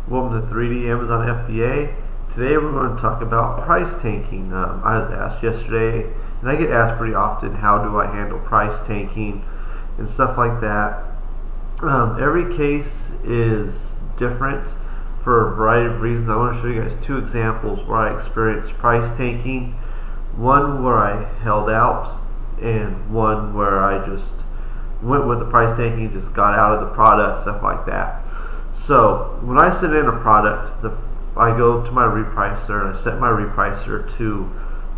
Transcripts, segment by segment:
Welcome to 3D Amazon FBA. Today we're going to talk about price tanking. I was asked yesterday, and I get asked pretty often, how do I handle price tanking and stuff like that. Every case is different for a variety of reasons. I want to show you guys two examples where I experienced price tanking. One where I held out, and one where I just went with the price tanking, just got out of the product, stuff like that. So when I send in a product, I go to my repricer and I set my repricer to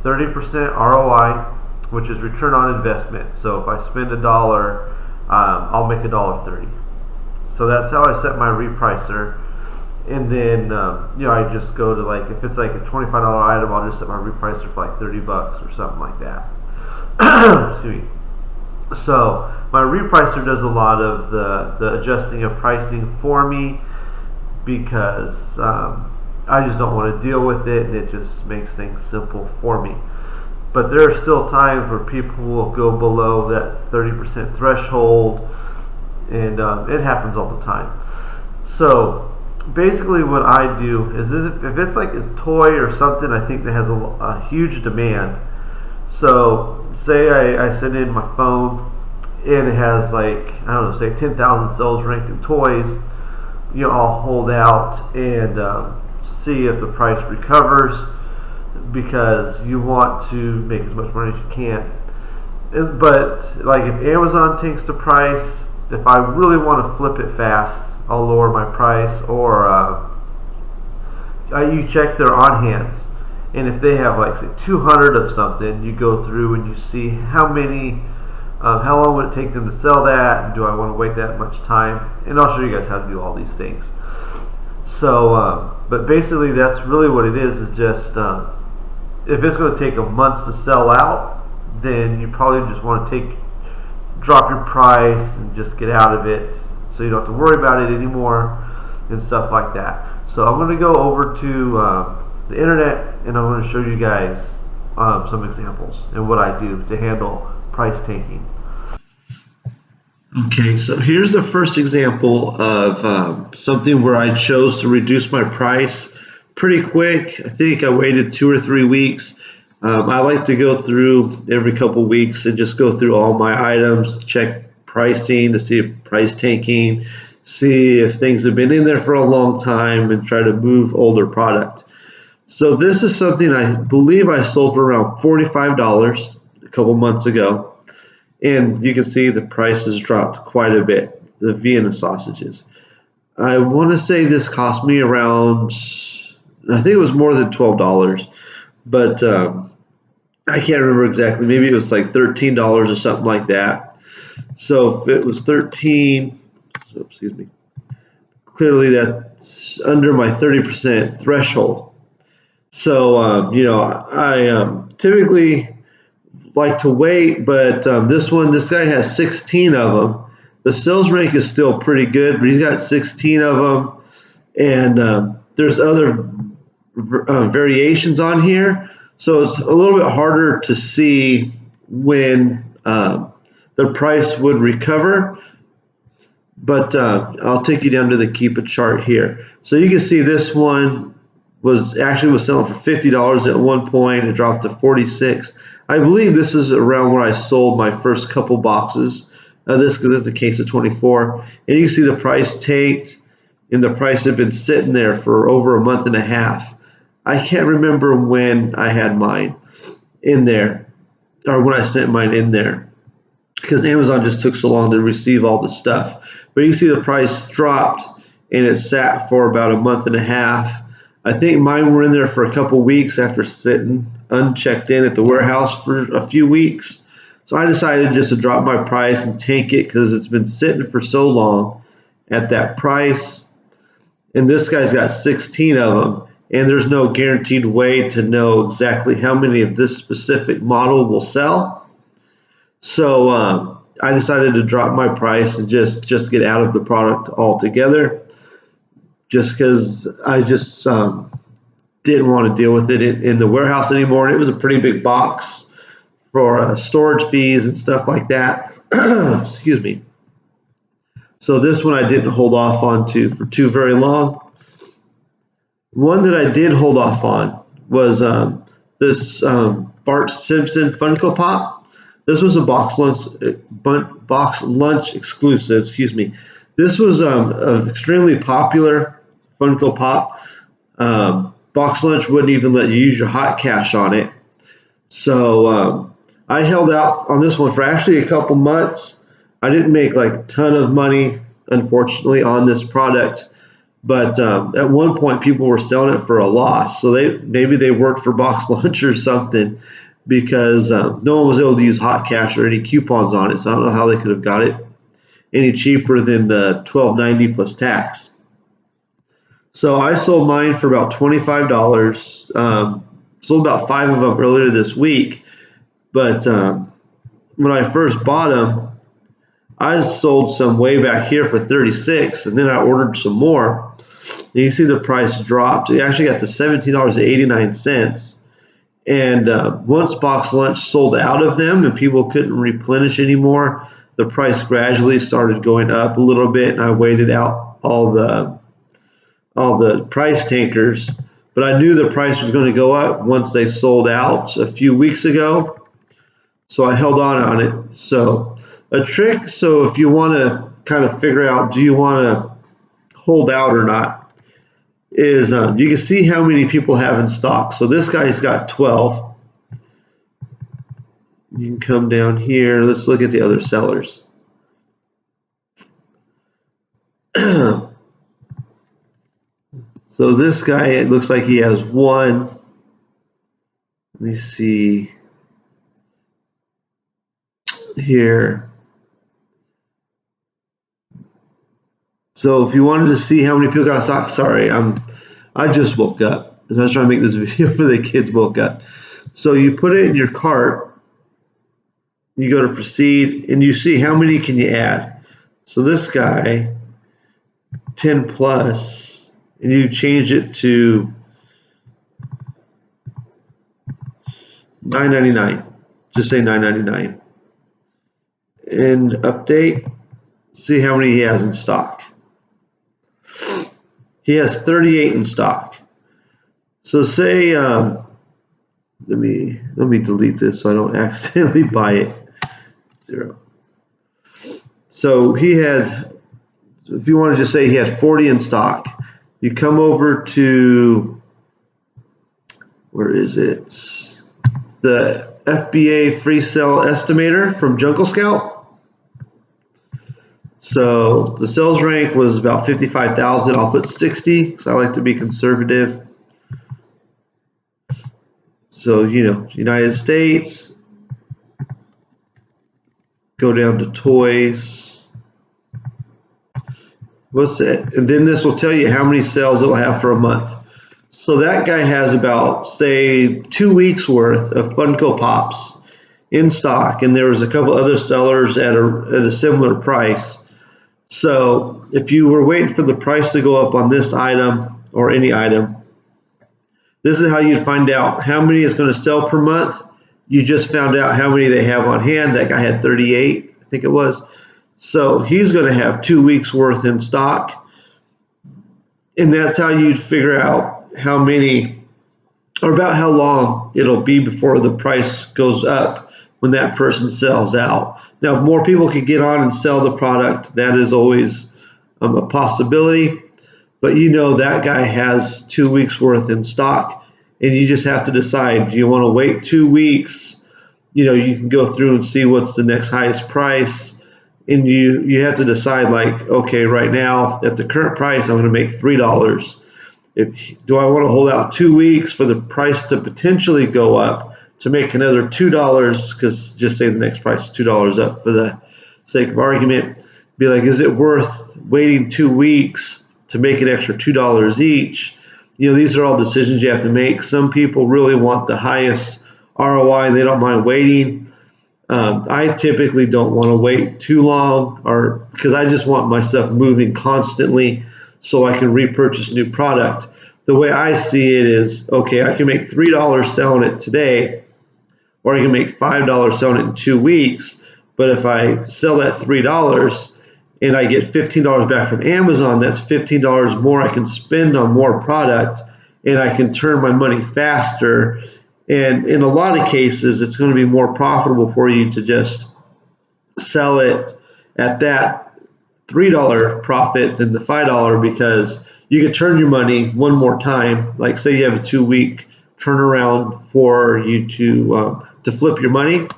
30% ROI, which is return on investment. So if I spend $1, I'll make $1.30. So that's how I set my repricer. And then I just go to, like, if it's like a $25 item, I'll just set my repricer for like $30 or something like that. Excuse me. So my repricer does a lot of the adjusting of pricing for me, because I just don't want to deal with it, and it just makes things simple for me. But there are still times where people will go below that 30% threshold, and it happens all the time. So basically what I do is, if it's like a toy or something I think that has a huge demand. So say I send in my phone and it has, like, I don't know, say 10,000 cells ranked in toys. I'll hold out and see if the price recovers, because you want to make as much money as you can. But like, if Amazon takes the price, if I really want to flip it fast, I'll lower my price, or you check their on hands. And if they have, like, say 200 of something, you go through and you see how many, how long would it take them to sell that, and do I want to wait that much time? And I'll show you guys how to do all these things. So, but basically that's really what it is just, if it's going to take a month to sell out, then you probably just want to drop your price and just get out of it, so you don't have to worry about it anymore and stuff like that. So I'm going to go over to the internet, and I'm going to show you guys some examples and what I do to handle price tanking. Okay, so here's the first example of something where I chose to reduce my price pretty quick. I think I waited 2 or 3 weeks. I like to go through every couple weeks and just go through all my items, check pricing to see if price tanking, see if things have been in there for a long time, and try to move older product. So this is something I believe I sold for around $45 a couple months ago, and you can see the price has dropped quite a bit. The Vienna sausages, I want to say this cost me around, I think it was more than $12, but I can't remember exactly. Maybe it was like $13 or something like that. So if it was 13, excuse me, clearly that's under my 30% threshold. So I typically like to wait, but this guy has 16 of them. The sales rank is still pretty good, but he's got 16 of them, and there's other variations on here, so it's a little bit harder to see when the price would recover. But I'll take you down to the keep it chart here. So you can see this one was selling for $50 at one point. It dropped to $46. I believe this is around where I sold my first couple boxes of this, because it's a case of 24. And you can see the price tanked, and the price had been sitting there for over a month and a half. I can't remember when I had mine in there, or when I sent mine in there, because Amazon just took so long to receive all the stuff. But you see the price dropped, and it sat for about a month and a half. I think mine were in there for a couple weeks after sitting unchecked in at the warehouse for a few weeks. So I decided just to drop my price and tank it, because it's been sitting for so long at that price. And this guy's got 16 of them, and there's no guaranteed way to know exactly how many of this specific model will sell. So I decided to drop my price and just get out of the product altogether, just because I just didn't want to deal with it in the warehouse anymore. And it was a pretty big box for storage fees and stuff like that. Excuse me. So this one I didn't hold off on for too very long. One that I did hold off on was this Bart Simpson Funko Pop. This was a box lunch exclusive. Excuse me. This was an extremely popular Funko Pop. Box lunch wouldn't even let you use your hot cash on it. So I held out on this one for actually a couple months. I didn't make like a ton of money, unfortunately, on this product. But at one point, people were selling it for a loss. So maybe they worked for Box Lunch or something, because no one was able to use hot cash or any coupons on it. So I don't know how they could have got it any cheaper than $12.90 plus tax. So I sold mine for about $25. Sold about 5 of them earlier this week. But when I first bought them, I sold some way back here for 36, and then I ordered some more. And you see the price dropped. It actually got to $17.89. And once Box Lunch sold out of them and people couldn't replenish anymore, the price gradually started going up a little bit, and I waited out all the price tankers. But I knew the price was going to go up once they sold out a few weeks ago, so I held on it. So a trick, so if you want to kind of figure out, do you want to hold out or not, is you can see how many people have in stock. So this guy's got 12. You can come down here. Let's look at the other sellers. So this guy, it looks like he has 1. Let me see here. So if you wanted to see how many people got stock, sorry, I just woke up, and I was trying to make this video for the kids woke up. So you put it in your cart, you go to proceed, and you see how many can you add. So this guy, 10 plus, and you change it to $9.99. Just say $9.99. And update. See how many he has in stock. He has 38 in stock. So say, let me delete this so I don't accidentally buy it. 0. So he had, if you want to just say he had 40 in stock, you come over to, where is it? The FBA free sale estimator from Jungle Scout. So the sales rank was about 55,000. I'll put 60 because I like to be conservative. So, United States, go down to toys. What's that? And then this will tell you how many sales it'll have for a month. So that guy has about, say, 2 weeks worth of Funko Pops in stock, and there was a couple other sellers at a similar price. So if you were waiting for the price to go up on this item or any item, this is how you'd find out how many is going to sell per month. You just found out how many they have on hand. That guy had 38, I think it was. So he's going to have 2 weeks worth in stock. And that's how you'd figure out how many, or about how long it'll be before the price goes up when that person sells out. Now, if more people could get on and sell the product, that is always a possibility. But that guy has 2 weeks worth in stock, and you just have to decide, do you want to wait 2 weeks? You can go through and see what's the next highest price. And you have to decide, like, okay, right now at the current price, I'm going to make $3. Do I want to hold out 2 weeks for the price to potentially go up to make another $2? Because just say the next price is $2 up for the sake of argument. Be like, is it worth waiting 2 weeks to make an extra $2 each? These are all decisions you have to make. Some people really want the highest ROI and they don't mind waiting. I typically don't want to wait too long, or because I just want my stuff moving constantly so I can repurchase new product. The way I see it is, okay, I can make $3 selling it today, or I can make $5 selling it in 2 weeks. But if I sell that $3 and I get $15 back from Amazon, that's $15 more I can spend on more product and I can turn my money faster. And in a lot of cases, it's going to be more profitable for you to just sell it at that $3 profit than the $5, because you could turn your money one more time. Like say you have a 2-week turnaround for you to flip your money.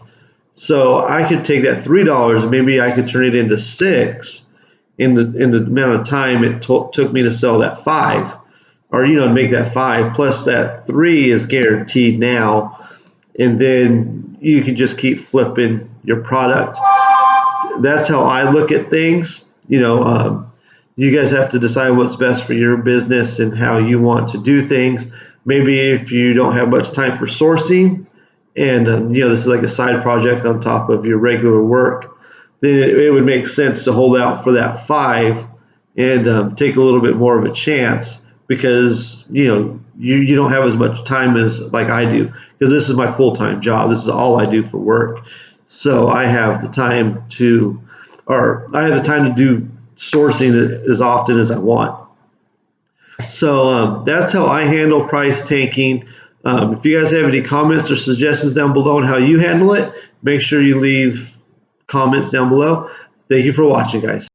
So I could take that $3 and maybe I could turn it into 6 in the amount of time it took me to sell that 5, or make that 5 plus that 3 is guaranteed now, and then you can just keep flipping your product. That's how I look at things. You guys have to decide what's best for your business and how you want to do things. Maybe if you don't have much time for sourcing, and this is like a side project on top of your regular work, then it would make sense to hold out for that 5 and take a little bit more of a chance, because you don't have as much time as like I do, because this is my full-time job. This is all I do for work. So I have the time to do sourcing as often as I want. So that's how I handle price tanking. If you guys have any comments or suggestions down below on how you handle it, make sure you leave comments down below. Thank you for watching, guys.